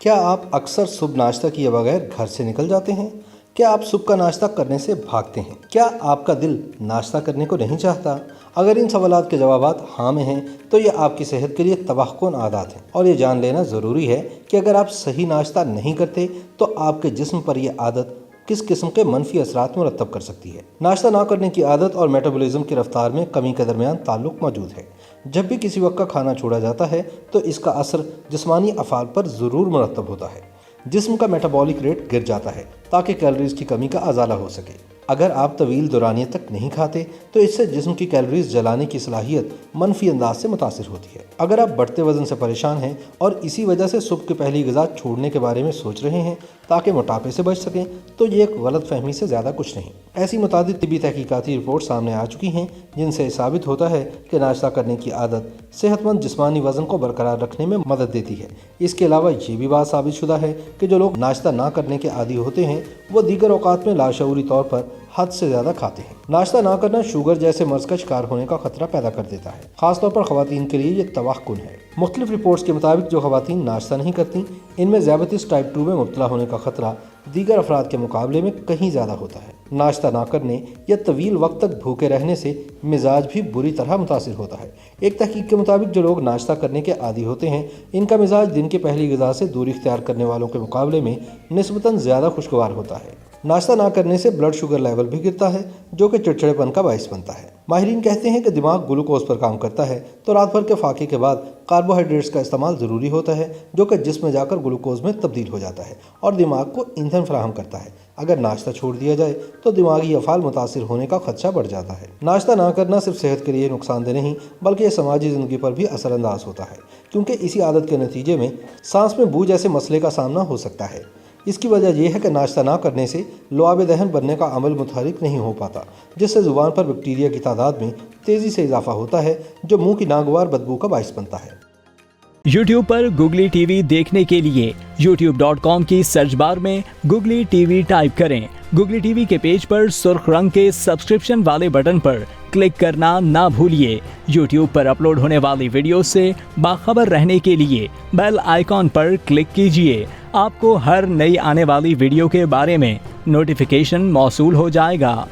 کیا آپ اکثر صبح ناشتہ کیے بغیر گھر سے نکل جاتے ہیں؟ کیا آپ صبح کا ناشتہ کرنے سے بھاگتے ہیں؟ کیا آپ کا دل ناشتہ کرنے کو نہیں چاہتا؟ اگر ان سوالات کے جوابات ہاں میں ہیں تو یہ آپ کی صحت کے لیے تباہ کن عادات ہیں، اور یہ جان لینا ضروری ہے کہ اگر آپ صحیح ناشتہ نہیں کرتے تو آپ کے جسم پر یہ عادت کس قسم کے منفی اثرات مرتب کر سکتی ہے۔ ناشتہ نہ کرنے کی عادت اور میٹابولزم کی رفتار میں کمی کے درمیان تعلق موجود ہے۔ جب بھی کسی وقت کا کھانا چھوڑا جاتا ہے تو اس کا اثر جسمانی افعال پر ضرور مرتب ہوتا ہے۔ جسم کا میٹابولک ریٹ گر جاتا ہے تاکہ کیلوریز کی کمی کا ازالہ ہو سکے۔ اگر آپ طویل دورانیے تک نہیں کھاتے تو اس سے جسم کی کیلوریز جلانے کی صلاحیت منفی انداز سے متاثر ہوتی ہے۔ اگر آپ بڑھتے وزن سے پریشان ہیں اور اسی وجہ سے صبح کی پہلی غذا چھوڑنے کے بارے میں سوچ رہے ہیں تاکہ موٹاپے سے بچ سکیں تو یہ ایک غلط فہمی سے زیادہ کچھ نہیں۔ ایسی متعدد طبی تحقیقاتی رپورٹ سامنے آ چکی ہیں جن سے ثابت ہوتا ہے کہ ناشتہ کرنے کی عادت صحت مند جسمانی وزن کو برقرار رکھنے میں مدد دیتی ہے۔ اس کے علاوہ یہ بھی بات ثابت شدہ ہے کہ جو لوگ ناشتہ نہ کرنے کے عادی ہوتے ہیں وہ دیگر اوقات میں لاشعوری طور پر حد سے زیادہ کھاتے ہیں۔ ناشتہ نہ کرنا شوگر جیسے مرض کا شکار ہونے کا خطرہ پیدا کر دیتا ہے، خاص طور پر خواتین کے لیے یہ تباہ کن ہے۔ مختلف رپورٹس کے مطابق جو خواتین ناشتہ نہیں کرتی ان میں ذیابیطس ٹائپ 2 میں مبتلا ہونے کا خطرہ دیگر افراد کے مقابلے میں کہیں زیادہ ہوتا ہے۔ ناشتہ نہ کرنے یا طویل وقت تک بھوکے رہنے سے مزاج بھی بری طرح متاثر ہوتا ہے۔ ایک تحقیق کے مطابق جو لوگ ناشتہ کرنے کے عادی ہوتے ہیں ان کا مزاج دن کی پہلی غذا سے دوری اختیار کرنے والوں کے مقابلے میں نسبتاً زیادہ خوشگوار ہوتا ہے۔ ناشتہ نہ کرنے سے بلڈ شوگر لیول بھی گرتا ہے جو کہ چڑچڑے پن کا باعث بنتا ہے۔ ماہرین کہتے ہیں کہ دماغ گلوکوز پر کام کرتا ہے تو رات بھر کے فاقے کے بعد کاربوہائیڈریٹس کا استعمال ضروری ہوتا ہے جو کہ جسم میں جا کر گلوکوز میں تبدیل ہو جاتا ہے اور دماغ کو ایندھن فراہم کرتا ہے۔ اگر ناشتہ چھوڑ دیا جائے تو دماغی افعال متاثر ہونے کا خدشہ بڑھ جاتا ہے۔ ناشتہ نہ کرنا صرف صحت کے لیے نقصان دہ نہیں بلکہ یہ سماجی زندگی پر بھی اثر انداز ہوتا ہے، کیونکہ اسی عادت کے نتیجے میں سانس میں بو جیسے مسئلے کا سامنا ہو سکتا ہے۔ اس کی وجہ یہ ہے کہ ناشتہ نہ کرنے سے لعاب دہن بننے کا عمل متحرک نہیں ہو پاتا، جس سے زبان پر بیکٹیریا کی تعداد میں تیزی سے اضافہ ہوتا ہے جو منہ کی ناگوار بدبو کا باعث بنتا ہے۔ YouTube پر گوگلی ٹی وی دیکھنے کے لیے youtube.com کی سرچ بار میں گوگلی ٹی وی ٹائپ کریں۔ گوگلی ٹی وی کے پیج پر سرخ رنگ کے سبسکرپشن والے بٹن پر کلک کرنا نہ بھولیے۔ YouTube پر اپلوڈ ہونے والی ویڈیو سے باخبر رہنے کے لیے بیل آئیکن پر کلک کیجیے۔ آپ کو ہر نئی آنے والی ویڈیو کے بارے میں نوٹیفیکیشن موصول ہو جائے گا۔